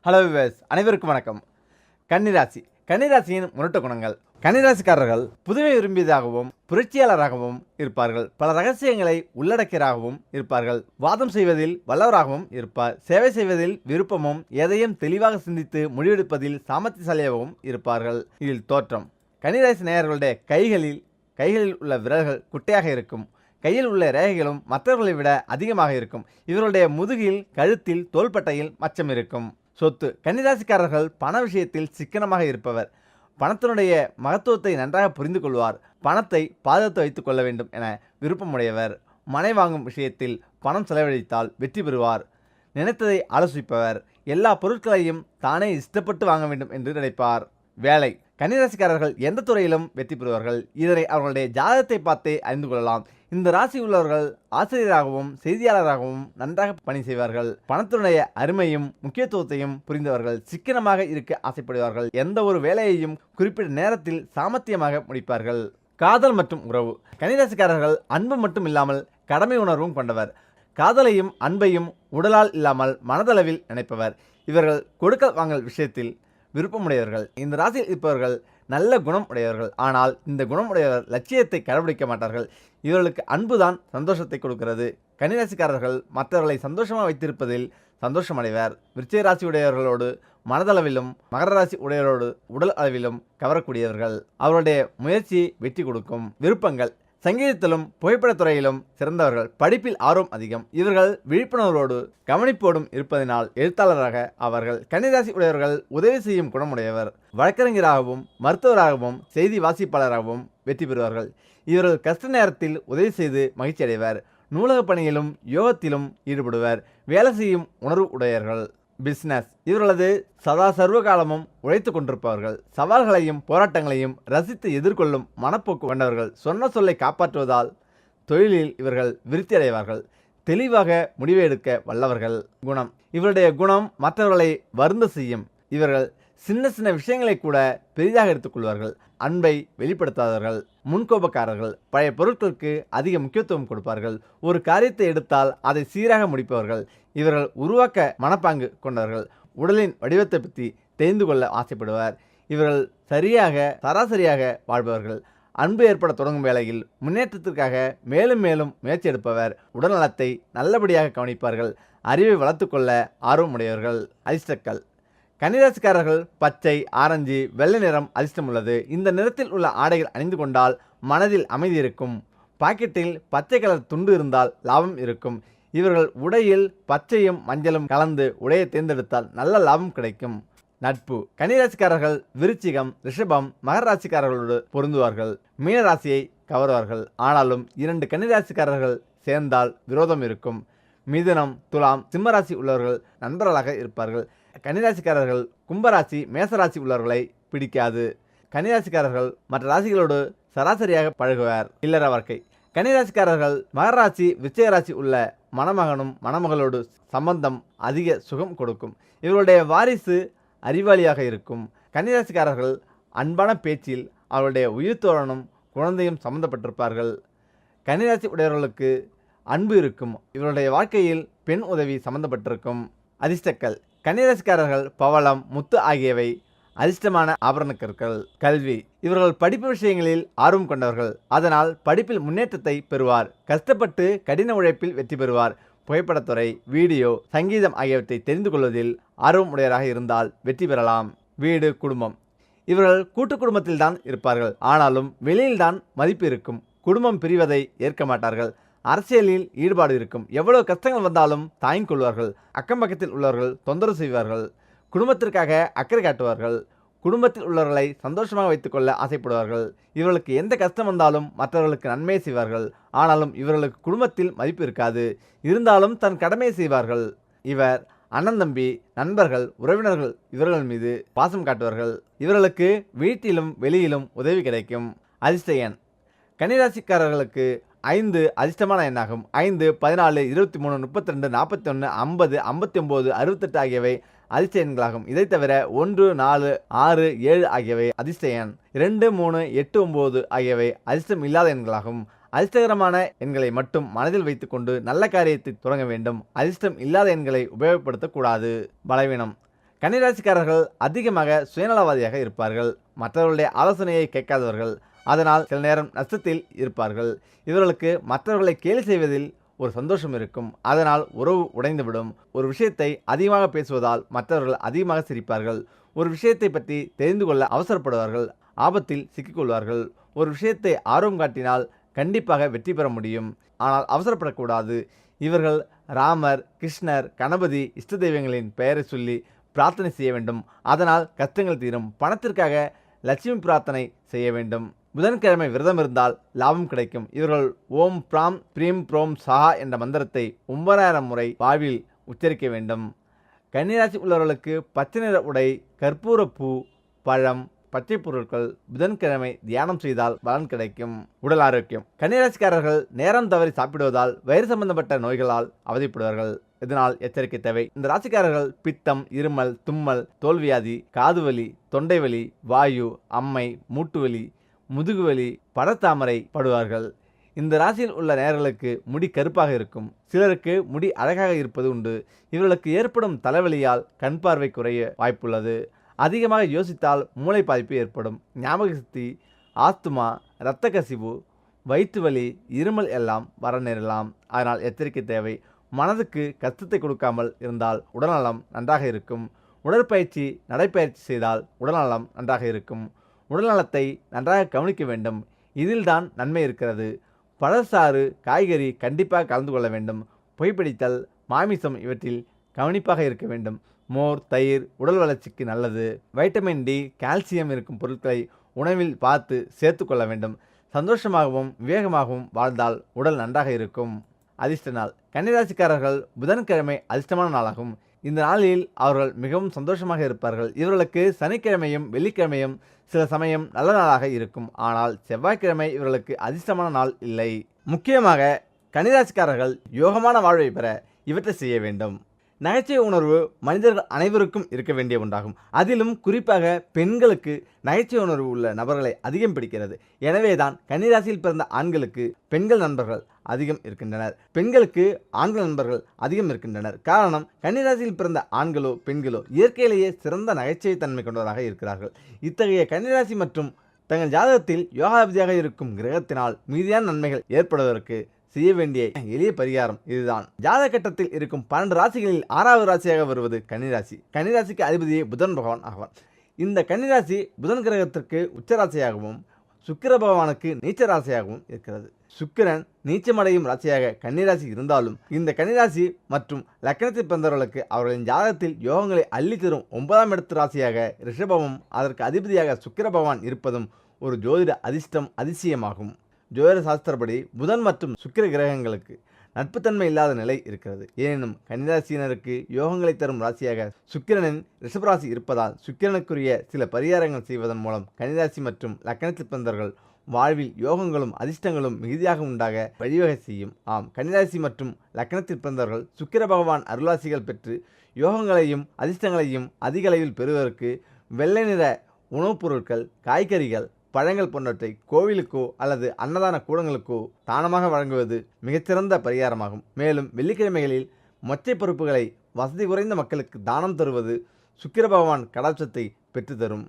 Hello viewers, அனைவருக்கும் வணக்கம். கன்னிராசி. கன்னிராசியின் முரட்டு குணங்கள். கன்னிராசிக்காரர்கள் புதுமை விரும்பியதாகவும் புரட்சியாளராகவும் இருப்பார்கள். பல ரகசியங்களை உள்ளடக்கியராகவும் இருப்பார்கள். வாதம் செய்வதில் வல்லவராகவும் இருப்பார். சேவை செய்வதில் விருப்பமும் எதையும் தெளிவாக சிந்தித்து முடிவெடுப்பதில் சாமர்த்தியசாலியாகவும் இருப்பார்கள். இதில் தோற்றம். கன்னிராசி நேயர்களுடைய கைகளில் உள்ள விரல்கள் குட்டையாக இருக்கும். கையில் உள்ள ரேகைகளும் மற்றவர்களை விட அதிகமாக இருக்கும். இவர்களுடைய முதுகில், கழுத்தில், தோள்பட்டையில் மச்சம் இருக்கும். சொத்து. கன்னிராசிக்காரர்கள் பண விஷயத்தில் சிக்கனமாக இருப்பவர். பணத்தினுடைய மகத்துவத்தை நன்றாக புரிந்து கொள்வார். பணத்தை பாதுகாத்து வைத்துக் கொள்ள வேண்டும் என விருப்பமுடையவர். மனை வாங்கும் விஷயத்தில் பணம் செலவழித்தால் வெற்றி பெறுவார். நினைத்ததை ஆலோசிப்பவர். எல்லா பொருட்களையும் தானே இஷ்டப்பட்டு வாங்க வேண்டும் என்று நினைப்பார். வேலை. கன்னிராசிக்காரர்கள் எந்த துறையிலும் வெற்றி பெறுவார்கள். இதனை அவர்களுடைய ஜாதகத்தை பார்த்தே அறிந்து கொள்ளலாம். இந்த ராசி உள்ளவர்கள் ஆசிரியராகவும் செய்தியாளராகவும் நன்றாக பணி செய்வார்கள். பணத்தினுடைய அருமையும் முக்கியத்துவத்தையும் புரிந்தவர்கள். சிக்கனமாக இருக்க ஆசைப்படுவார்கள். எந்த ஒரு வேலையையும் குறிப்பிட்ட நேரத்தில் சாமர்த்தியமாக முடிப்பார்கள். காதல் மற்றும் உறவு. கன்னிராசிக்காரர்கள் அன்பு மட்டும் இல்லாமல் கடமை உணர்வும் கொண்டவர். காதலையும் அன்பையும் உடலால் இல்லாமல் மனதளவில் நினைப்பவர். இவர்கள் கொடுக்கல் வாங்கல் விஷயத்தில் விருப்பமுடையவர்கள். இந்த ராசியில் இருப்பவர்கள் நல்ல குணம் உடையவர்கள். ஆனால் இந்த குணம் உடையவர் லட்சியத்தை கடைபிடிக்க மாட்டார்கள். இவர்களுக்கு அன்புதான் சந்தோஷத்தை கொடுக்கிறது. கன்னிராசிக்காரர்கள் மற்றவர்களை சந்தோஷமாக வைத்திருப்பதில் சந்தோஷமடைவர். விருச்சிக ராசி உடையவர்களோடு மனதளவிலும் மகர ராசி உடையவரோடு உடல் அளவிலும் கவரக்கூடியவர்கள். அவருடைய முயற்சி வெற்றி கொடுக்கும். விருப்பங்கள். சங்கீதத்திலும் புகைப்படத்துறையிலும் சிறந்தவர்கள். படிப்பில் ஆர்வம் அதிகம். இவர்கள் விழிப்புணர்வோடு கவனிப்போடும் இருப்பதனால் எழுத்தாளராக அவர்கள். கன்னிராசி உடையவர்கள் உதவி செய்யும் குணமுடையவர். வழக்கறிஞராகவும் மருத்துவராகவும் செய்தி வாசிப்பாளராகவும் வெற்றி பெறுவார்கள். இவர்கள் கஷ்ட நேரத்தில் உதவி செய்து மகிழ்ச்சி அடைவர். நூலக பணியிலும் யோகத்திலும் ஈடுபடுவர். வேலை செய்யும் உணர்வு உடையவர்கள். பிஸ்னஸ். இவர்களது சதா சர்வ காலமும் உழைத்து கொண்டிருப்பவர்கள். சவால்களையும் போராட்டங்களையும் ரசித்து எதிர்கொள்ளும் மனப்போக்கு கொண்டவர்கள். சொன்ன சொல்லை காப்பாற்றுவதால் தொழிலில் இவர்கள் விருத்தி அடைவார்கள். தெளிவாக முடிவு எடுக்க வல்லவர்கள். குணம். இவருடைய குணம் மற்றவர்களை வருந்த செய்யும். இவர்கள் சின்ன சின்ன விஷயங்களை கூட பெரிதாக எடுத்துக்கொள்வார்கள். அன்பை வெளிப்படுத்தாதவர்கள். முன்கோபக்காரர்கள். பழைய பொருட்களுக்கு அதிக முக்கியத்துவம் கொடுப்பார்கள். ஒரு காரியத்தை எடுத்தால் அதை சீராக முடிப்பவர்கள். இவர்கள் உருவாக்க மனப்பாங்கு கொண்டவர்கள். உடலின் வடிவத்தை பற்றி தெரிந்து கொள்ள ஆசைப்படுவார். இவர்கள் சராசரியாக வாழ்பவர்கள். அன்பு ஏற்பட தொடங்கும் வேளையில் முன்னேற்றத்திற்காக மேலும் மேலும் முயற்சி எடுப்பவர். உடல்நலத்தை நல்லபடியாக கவனிப்பார்கள். அறிவை வளர்த்து கொள்ள ஆர்வமுடையவர்கள். அதிர்ஷ்டங்கள். கன்னிராசிக்காரர்கள் பச்சை, ஆரஞ்சு, வெள்ளை நிறம் அதிர்ஷ்டம் உள்ளது. இந்த நிறத்தில் உள்ள ஆடைகள் அணிந்து கொண்டால் மனதில் அமைதி இருக்கும். பாக்கெட்டில் பச்சை கலர் துண்டு இருந்தால் லாபம் இருக்கும். இவர்கள் உடையில் பச்சையும் மஞ்சளும் கலந்து உடையை தேர்ந்தெடுத்தால் நல்ல லாபம் கிடைக்கும். நட்பு. கன்னிராசிக்காரர்கள் விருச்சிகம், ரிஷபம், மகர ராசிக்காரர்களோடு பொருந்துவார்கள். மீனராசியை கவர்வார்கள். ஆனாலும் 2 கன்னிராசிக்காரர்கள் சேர்ந்தால் விரோதம் இருக்கும். மிதுனம், துலாம், சிம்மராசி உள்ளவர்கள் நண்பர்களாக இருப்பார்கள். கன்னிராசிக்காரர்கள் கும்பராசி, மேசராசி உள்ளவர்களை பிடிக்காது. கன்னிராசிக்காரர்கள் மற்ற ராசிகளோடு சராசரியாக பழகுவார். இல்லற வாழ்க்கை. கன்னிராசிக்காரர்கள் மகர ராசி, விருச்சிக ராசி உள்ள மணமகனும் மணமகளோடு சம்பந்தம் அதிக சுகம் கொடுக்கும். இவருடைய வாரிசு அறிவாளியாக இருக்கும். கன்னிராசிக்காரர்கள் அன்பான பேச்சில் அவருடைய உயிர் தோழனும் குழந்தையும் சம்பந்தப்பட்டிருப்பார்கள். கன்னிராசி உடையவர்களுக்கு அன்பு இருக்கும். இவருடைய வாழ்க்கையில் பெண் உதவி சம்பந்தப்பட்டிருக்கும். அதிர்ஷ்டக்கள். கன்னிராசிக்காரர்கள் பவளம், முத்து ஆகியவை அதிர்ஷ்டமான ஆபரணக்கற்கள். கல்வி. இவர்கள் படிப்பு விஷயங்களில் ஆர்வம் கொண்டவர்கள். அதனால் படிப்பில் முன்னேற்றத்தை பெறுவார். கஷ்டப்பட்டு கடின உழைப்பில் வெற்றி பெறுவார். புகைப்படத்துறை, வீடியோ, சங்கீதம் ஆகியவற்றை தெரிந்து கொள்வதில் ஆர்வம் உடையவராக இருந்தால் வெற்றி பெறலாம். வீடு, குடும்பம். இவர்கள் கூட்டு குடும்பத்தில்தான் இருப்பார்கள். ஆனாலும் வெளியில்தான் மதிப்பு இருக்கும். குடும்பம் பிரிவதை ஏற்க மாட்டார்கள். அரசியலில் ஈடுபாடு இருக்கும். எவ்வளவு கஷ்டங்கள் வந்தாலும் தாங்கிக் கொள்வார்கள். அக்கம் பக்கத்தில் உள்ளவர்கள் தொந்தரவு செய்வார்கள். குடும்பத்திற்காக அக்கறை காட்டுவார்கள். குடும்பத்தில் உள்ளவர்களை சந்தோஷமாக வைத்துக்கொள்ள ஆசைப்படுவார்கள். இவர்களுக்கு எந்த கஷ்டம் வந்தாலும் மற்றவர்களுக்கு நன்மை செய்வார்கள். ஆனாலும் இவர்களுக்கு குடும்பத்தில் மதிப்பு இருக்காது. இருந்தாலும் தன் கடமையை செய்வார்கள். இவர் அண்ணன் தம்பி, நண்பர்கள், உறவினர்கள் இவர்கள் மீது பாசம் காட்டுவார்கள். இவர்களுக்கு வீட்டிலும் வெளியிலும் உதவி கிடைக்கும். அதிர்ஷ்ட எண். கன்னிராசிக்காரர்களுக்கு 5 அதிர்ஷ்டமான எண்ணாகும். 5, 14, 23, 32, 41, 50, 59, 68 ஆகியவை அதிர்ஷ்ட எண்களாகும். இதை தவிர 1, 4, 6, 7 ஆகியவை அதிர்ஷ்ட எண். 2, 3, 8, 9 ஆகியவை அதிர்ஷ்டம் இல்லாத எண்களாகும். அதிர்ஷ்டகரமான எண்களை மட்டும் மனதில் வைத்துக்கொண்டு நல்ல காரியத்தை தொடங்க வேண்டும். அதிர்ஷ்டம் இல்லாத எண்களை உபயோகப்படுத்தக்கூடாது. பலவீனம். கன்னிராசிக்காரர்கள் அதிகமாக சுயநலவாதியாக இருப்பார்கள். மற்றவர்களுடைய ஆலோசனையை கேட்காதவர்கள். அதனால் சில நேரம் நஷ்டத்தில் இருப்பார்கள். இவர்களுக்கு மற்றவர்களை கேலி செய்வதில் ஒரு சந்தோஷம் இருக்கும். அதனால் உறவு உடைந்துவிடும். ஒரு விஷயத்தை அதிகமாக பேசுவதால் மற்றவர்கள் அதிகமாக சிரிப்பார்கள். ஒரு விஷயத்தை பற்றி தெரிந்து கொள்ள அவசரப்படுவார்கள். ஆபத்தில் சிக்கிக்கொள்வார்கள். ஒரு விஷயத்தை ஆர்வம் காட்டினால் கண்டிப்பாக வெற்றி பெற முடியும். ஆனால் அவசரப்படக்கூடாது. இவர்கள் ராமர், கிருஷ்ணர், கணபதி, இஷ்ட தெய்வங்களின் பெயரை சொல்லி பிரார்த்தனை செய்ய வேண்டும். அதனால் கஷ்டங்கள் தீரும். பணத்திற்காக லட்சுமி பிரார்த்தனை செய்ய வேண்டும். புதன்கிழமை விரதம் இருந்தால் லாபம் கிடைக்கும். இவர்கள் ஓம் பிராம் பிரீம் புரோம் சஹா என்ற மந்திரத்தை 9000 முறை வாழ்வில் உச்சரிக்க வேண்டும். கன்னிராசி உள்ளவர்களுக்கு பச்சை நிற உடை, கற்பூரப்பூ, பழம், பச்சை பொருட்கள் புதன்கிழமை தியானம் செய்தால் பலன் கிடைக்கும். உடல் ஆரோக்கியம். கன்னிராசிக்காரர்கள் நேரம் தவறி சாப்பிடுவதால் வயிறு சம்பந்தப்பட்ட நோய்களால் அவதிப்படுவார்கள். இதனால் எச்சரிக்கை தேவை. இந்த ராசிக்காரர்கள் பித்தம், இருமல், தும்மல், தோல்வியாதி, காதுவலி, தொண்டைவலி, வாயு, அம்மை, மூட்டுவலி, முதுகுவலி, படத்தாமரை படுவார்கள். இந்த ராசியில் உள்ள நேயர்களுக்கு முடி கருப்பாக இருக்கும். சிலருக்கு முடி அழகாக இருப்பது உண்டு. இவர்களுக்கு ஏற்படும் தலைவலியால் கண் பார்வை குறைய வாய்ப்புள்ளது. அதிகமாக யோசித்தால் மூளை பாதிப்பு ஏற்படும். ஞாபக சக்தி, ஆஸ்துமா, இரத்த கசிவு, வயிற்று வலி, இருமல் எல்லாம் வர நேரலாம். அதனால் எச்சரிக்கை தேவை. மனதுக்கு கஷ்டத்தை கொடுக்காமல் இருந்தால் உடல்நலம் நன்றாக இருக்கும். உடற்பயிற்சி, நடைப்பயிற்சி செய்தால் உடல்நலம் நன்றாக இருக்கும். உடல்நலத்தை நன்றாக கவனிக்க வேண்டும். இதில்தான் நன்மை இருக்கிறது. பழச்சாறு, காய்கறி கண்டிப்பாக கலந்து கொள்ள வேண்டும். புகைப்பிடித்தல், மாமிசம் இவற்றில் கவனிப்பாக இருக்க வேண்டும். மோர், தயிர் உடல் வளர்ச்சிக்கு நல்லது. வைட்டமின் டி, கால்சியம் இருக்கும் பொருட்களை உணவில் பார்த்து சேர்த்து கொள்ள வேண்டும். சந்தோஷமாகவும் விவேகமாகவும் வாழ்ந்தால் உடல் நன்றாக இருக்கும். அதிர்ஷ்ட நாள். கன்னிராசிக்காரர்கள் புதன்கிழமை அதிர்ஷ்டமான நாளாகும். இந்த நாளில் அவர்கள் மிகவும் சந்தோஷமாக இருப்பார்கள். இவர்களுக்கு சனிக்கிழமையும் வெள்ளிக்கிழமையும் சில சமயம் நல்ல நாளாக இருக்கும். ஆனால் செவ்வாய்க்கிழமை இவர்களுக்கு அதிர்ஷ்டமான நாள் இல்லை. முக்கியமாக கன்னிராசிக்காரர்கள் யோகமான வாழ்வை பெற இவற்றை செய்ய வேண்டும். நகைச்சுவை உணர்வு மனிதர்கள் அனைவருக்கும் இருக்க வேண்டிய ஒன்றாகும். அதிலும் குறிப்பாக பெண்களுக்கு நகைச்சுவை உணர்வு உள்ள நபர்களை அதிகம் பிடிக்கிறது. எனவே தான் கன்னிராசியில் பிறந்த ஆண்களுக்கு பெண்கள் நண்பர்கள் அதிகம் இருக்கின்றனர். பெண்களுக்கு ஆண்கள் நண்பர்கள் அதிகம் இருக்கின்றனர். காரணம், கன்னிராசியில் பிறந்த ஆண்களோ பெண்களோ இயற்கையிலேயே சிறந்த நகைச்சுவை தன்மை கொண்டவராக இருக்கிறார்கள். இத்தகைய கன்னிராசி மற்றும் தங்கள் ஜாதகத்தில் யோகாதிபதியாக இருக்கும் கிரகத்தினால் மீதியான நன்மைகள் ஏற்படுவதற்கு செய்ய வேண்டிய எளிய பரிகாரம் இதுதான். ஜாதக கட்டத்தில் இருக்கும் 12 ராசிகளில் 6வது ராசியாக வருவது கன்னிராசி. கன்னிராசிக்கு அதிபதியே புதன் பகவான் ஆவார். இந்த கன்னிராசி புதன் கிரகத்திற்கு உச்சராசியாகவும் சுக்கிர பகவானுக்கு நீச்ச ராசியாகவும் இருக்கிறது. சுக்கிரன் நீச்சமடையும் ராசியாக கன்னிராசி இருந்தாலும் இந்த கன்னிராசி மற்றும் லக்னத்தில் பிறந்தவர்களுக்கு அவர்களின் ஜாதகத்தில் யோகங்களை அள்ளி தரும் 9ஆம் இடத்து ராசியாக ரிஷபமும் அதற்கு அதிபதியாக சுக்கிர பகவான் இருப்பதும் ஒரு ஜோதிட அதிசயமாகும். ஜோதிட சாஸ்திரப்படி புதன் மற்றும் சுக்கிர கிரகங்களுக்கு நட்புத்தன்மை இல்லாத நிலை இருக்கிறது. எனினும் கன்னிராசியினருக்கு யோகங்களை தரும் ராசியாக சுக்கிரனின் ரிஷபராசி இருப்பதால் சுக்கிரனுக்குரிய சில பரிகாரங்கள் செய்வதன் மூலம் கன்னிராசி மற்றும் லக்னத்தில் பிறந்தவர்கள் வாழ்வில் யோகங்களும் அதிர்ஷ்டங்களும் மிகுதியாக உண்டாக வழிவகை செய்யும். ஆம், கன்னிராசி மற்றும் லக்னத்தில் பிறந்தவர்கள் சுக்கிர பகவான் அருளாசிகள் பெற்று யோகங்களையும் அதிர்ஷ்டங்களையும் அதிக அளவில் பெறுவதற்கு வெள்ளை நிற உணவுப் பொருட்கள், காய்கறிகள், பழங்கள் போன்றவற்றை கோவிலுக்கோ அல்லது அன்னதான கூடங்களுக்கோ தானமாக வழங்குவது மிகச்சிறந்த பரிகாரமாகும். மேலும் வெள்ளிக்கிழமைகளில் மொச்சை பருப்புகளை வசதி குறைந்த மக்களுக்கு தானம் தருவது சுக்கிர பகவான் கடாட்சத்தை பெற்றுத்தரும்.